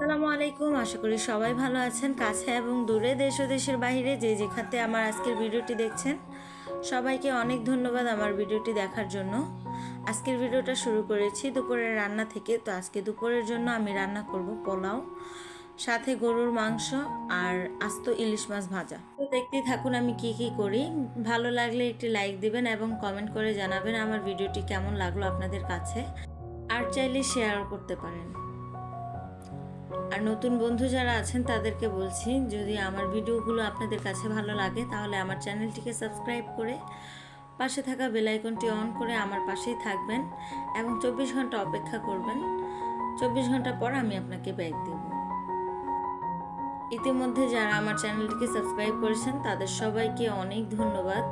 আসসালামু আলাইকুম। আশা করি সবাই ভালো আছেন। কাছে এবং দূরে, দেশ ও দেশের বাইরে যে যেখানে আমার আজকের ভিডিওটি দেখছেন, সবাইকে অনেক ধন্যবাদ আমার ভিডিওটি দেখার জন্য। আজকের ভিডিওটা শুরু করেছি দুপুরের রান্না থেকে। তো আজকে দুপুরের জন্য আমি রান্না করব পোলাও, সাথে গরুর মাংস আর আস্ত ইলিশ মাছ ভাজা। তো দেখতেই থাকুন আমি কি কি করি। ভালো লাগলে একটি লাইক দিবেন এবং কমেন্ট করে জানাবেন আমার ভিডিওটি কেমন লাগলো আপনাদের কাছে। আর চাইলে শেয়ারও করতে পারেন। আর নতুন বন্ধু যারা আছেন তাদেরকে বলছি, যদি আমার ভিডিওগুলো আপনাদের কাছে ভালো লাগে তাহলে আমার চ্যানেলটিকে সাবস্ক্রাইব করে পাশে থাকা বেল আইকনটি অন করে আমার পাশেই থাকবেন এবং 24 ঘন্টা অপেক্ষা করবেন। 24 ঘন্টা পর আমি আপনাকে ব্যাক দেব। ইতিমধ্যে যারা আমার চ্যানেলটিকে সাবস্ক্রাইব করেছেন তাদের সবাইকে অনেক ধন্যবাদ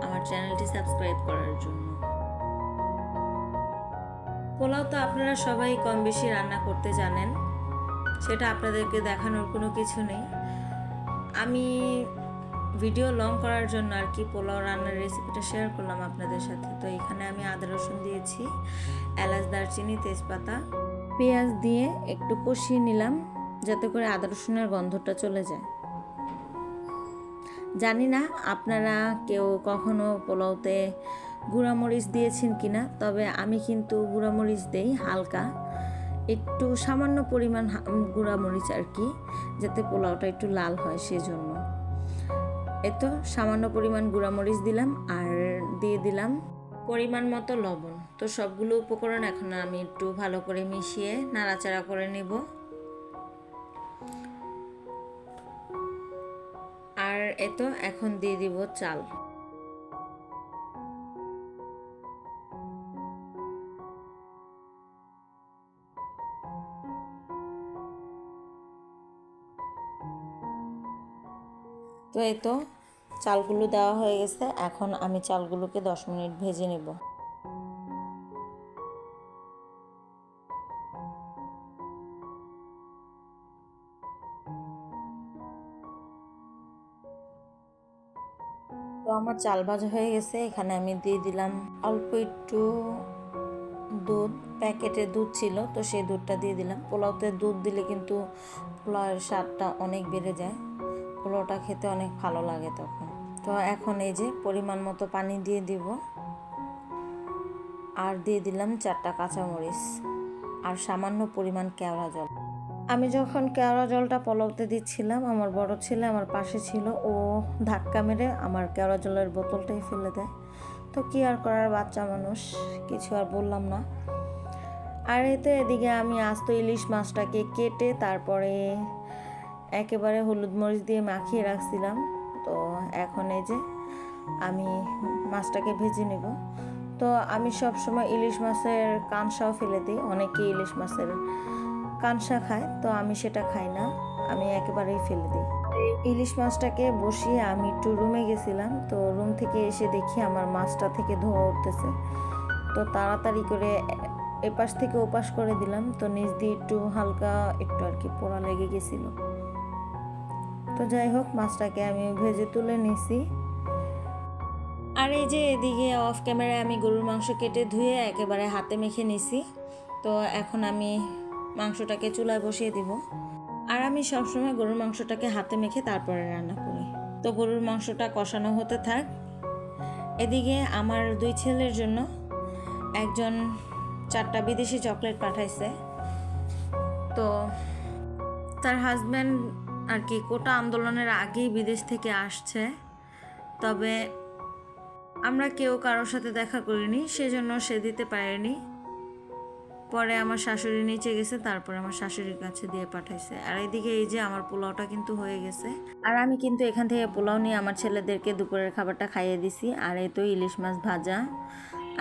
আমার চ্যানেলটি সাবস্ক্রাইব করার জন্য। পোলাও তো আপনারা সবাই কম বেশি রান্না করতে জানেন, সেটা আপনাদেরকে দেখানোর কোনো কিছু নেই। আমি ভিডিও লং করার জন্য আর কি পোলাও রান্নার রেসিপিটা শেয়ার করলাম আপনাদের সাথে। তো এখানে আমি আদা রসুন দিয়েছি, এলাচ, দারচিনি, তেজপাতা, পেঁয়াজ দিয়ে একটু কষিয়ে নিলাম যাতে করে আদা রসুনের গন্ধটা চলে যায়। জানি না আপনারা কেউ কখনো পোলাওতে গুঁড়ামরিচ দিয়েছেন কিনা, তবে আমি কিন্তু গুঁড়ামরিচ দেই হালকা, একটু সামান্য পরিমাণ গুঁড়ামরিচ আর কি, যাতে পোলাওটা একটু লাল হয় সেজন্য। এতো সামান্য পরিমাণ গুঁড়ামরিচ দিলাম আর দিয়ে দিলাম পরিমাণ মতো লবণ। তো সবগুলো উপকরণ এখন আমি একটু ভালো করে মিশিয়ে নাড়াচাড়া করে নেব। আর এতো এখন দিয়ে দিব চাল। তো এই তো চালগুলো দেওয়া হয়ে গেছে। এখন আমি চালগুলোকে 10 মিনিট ভেজে নেব। তো আমার চাল ভাজা হয়ে গেছে। এখানে আমি দিয়ে দিলাম অল্প একটু দুধ, প্যাকেটের দুধ ছিল তো সেই দুধটা দিয়ে দিলাম। পোলাওতে দুধ দিলে কিন্তু পোলাওয়ের স্বাদটা অনেক বেড়ে যায়, পোলাওটা খেতে অনেক ভালো লাগে তখন। তো এখন এই যে পরিমাণ মতো পানি দিয়ে দিব আর দিয়ে দিলাম 4টা কাঁচামরিচ আর সামান্য পরিমাণ কেওড়া জল। আমি যখন কেওড়া জলটা পোলাওতে দিচ্ছিলাম, আমার বড় ছেলে আমার পাশে ছিল, ও ধাক্কা মেরে আমার কেওড়া জলের বোতলটাই ফেলে দেয়। তো কি আর করার, বাচ্চা মানুষ, কিছু আর বললাম না। আর এতে এদিকে আমি আস্ত ইলিশ মাছটাকে কেটে তারপরে একেবারে হলুদ মরিচ দিয়ে মাখিয়ে রাখছিলাম। তো এখন এই যে আমি মাছটাকে ভেজে নেব। তো আমি সব সময় ইলিশ মাছের কানসাও ফেলে দিই। অনেকে ইলিশ মাছের কানসা খায়, তো আমি সেটা খাই না, আমি একেবারেই ফেলে দিই। ইলিশ মাছটাকে বসিয়ে আমি একটু রুমে গেছিলাম। তো রুম থেকে এসে দেখি আমার মাছটা থেকে ধোঁয়া উঠতেছে। তো তাড়াতাড়ি করে এপাশ থেকে ওপাশ করে দিলাম। তো নিচ দিয়ে একটু হালকা একটু আর কি পোড়া লেগে গেছিল। তো যাই হোক, মাছটাকে আমি ভেজে তুলে নিছি। আর এই যে এদিকে অফ ক্যামেরায় আমি গরুর মাংস কেটে ধুয়ে একেবারে হাতে মেখে নিছি। তো এখন আমি মাংসটাকে চুলায় বসিয়ে দিব। আর আমি সবসময় গরুর মাংসটাকে হাতে মেখে তারপরে রান্না করি। তো গরুর মাংসটা কষানো হতে থাক। এদিকে আমার 2 ছেলের জন্য একজন 4টা বিদেশি চকলেট পাঠাইছে। তো তার হাজব্যান্ড আর কি কোটা আন্দোলনের আগেই বিদেশ থেকে আসছে, তবে আমরা কেউ কারোর সাথে দেখা করিনি, সেজন্য সে দিতে পারেনি। পরে আমার শাশুড়ি নিচে গেছে, তারপরে আমার শাশুড়ির কাছে দিয়ে পাঠাইছে। আর এদিকে এই যে আমার পোলাওটা কিন্তু হয়ে গেছে। আর আমি কিন্তু এখান থেকে পোলাও নিয়ে আমার ছেলেদেরকে দুপুরের খাবারটা খাইয়ে দিছি। আর এই তো ইলিশ মাছ ভাজা।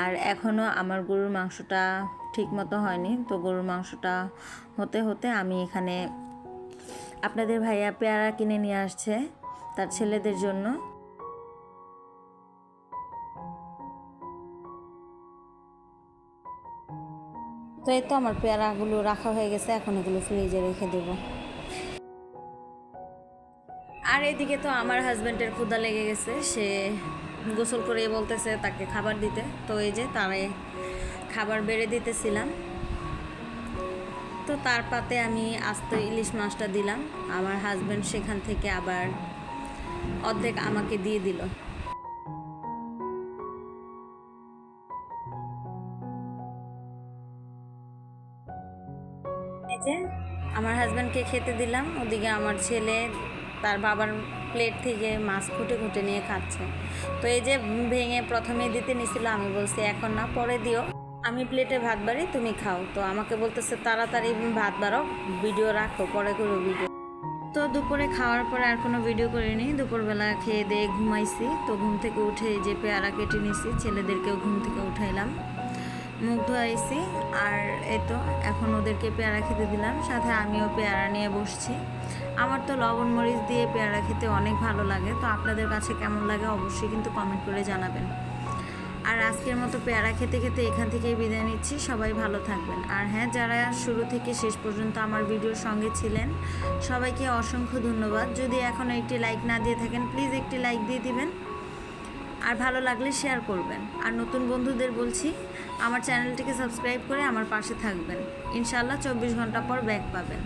আর এখনও আমার গরুর মাংসটা ঠিক মতো হয়নি। তো গরুর মাংসটা হতে হতে আমি এখানে আপনাদের ভাইয়া পেয়ারা কিনে নিয়ে আসছে তার ছেলেদের জন্য। তো এই তো আমার পেয়ারাগুলো রাখা হয়ে গেছে, এখন এগুলো ফ্রিজে রেখে দেব। আর এদিকে তো আমার হাজব্যান্ডের ক্ষুধা লেগে গেছে, সে গোসল করে বলতেছে তাকে খাবার দিতে। তো এই যে তারে খাবার বেড়ে দিতেছিলাম। তো তার পাতে আমি আস্ত ইলিশ মাছটা দিলাম, আমার হাজব্যান্ড সেখান থেকে আবার অর্ধেক আমাকে দিয়ে দিল। এই যে আমার হাজব্যান্ডকে খেতে দিলাম, ওদিকে আমার ছেলে তার বাবার প্লেট থেকে মাছ খুঁটে খুঁটে নিয়ে খাচ্ছে। তো এই যে ভেঙে প্রথমে দিতে নিছিল, আমি বলছি এখন না, পরে দিও, আমি প্লেটে ভাত বাড়ি, তুমি খাও। তো আমাকে বলতেছে তাড়াতাড়ি ভাত বাড়াও, ভিডিও রাখো, পরে করো ভিডিও। তো দুপুরে খাওয়ার পরে আর কোনো ভিডিও করিনি, দুপুরবেলা খেয়ে দিয়ে ঘুমাইছি। তো ঘুম থেকে উঠে এই যে পেয়ারা কেটে নিছি, ছেলেদেরকেও ঘুম থেকে উঠাইলাম, মুখ ধোয়াইছি। আর এই তো এখন ওদেরকে পেয়ারা খেতে দিলাম, সাথে আমিও পেয়ারা নিয়ে বসছি। আমার তো লবণ মরিচ দিয়ে পেয়ারা খেতে অনেক ভালো লাগে। তো আপনাদের কাছে কেমন লাগে অবশ্যই কিন্তু কমেন্ট করে জানাবেন। আর আজকের মতো পেয়ারা খেতে খেতে এখান থেকেই বিদায় নিচ্ছি। সবাই ভালো থাকবেন। আর হ্যাঁ, যারা শুরু থেকে শেষ পর্যন্ত আমার ভিডিওর সঙ্গে ছিলেন সবাইকে অসংখ্য ধন্যবাদ। যদি এখনও একটি লাইক না দিয়ে থাকেন প্লিজ একটি লাইক দিয়ে দিবেন, আর ভালো লাগলে শেয়ার করবেন। আর নতুন বন্ধুদের বলছি আমার চ্যানেলটিকে সাবস্ক্রাইব করে আমার পাশে থাকবেন। ইনশাআল্লাহ 24 ঘন্টা পর ব্যাক পাবেন।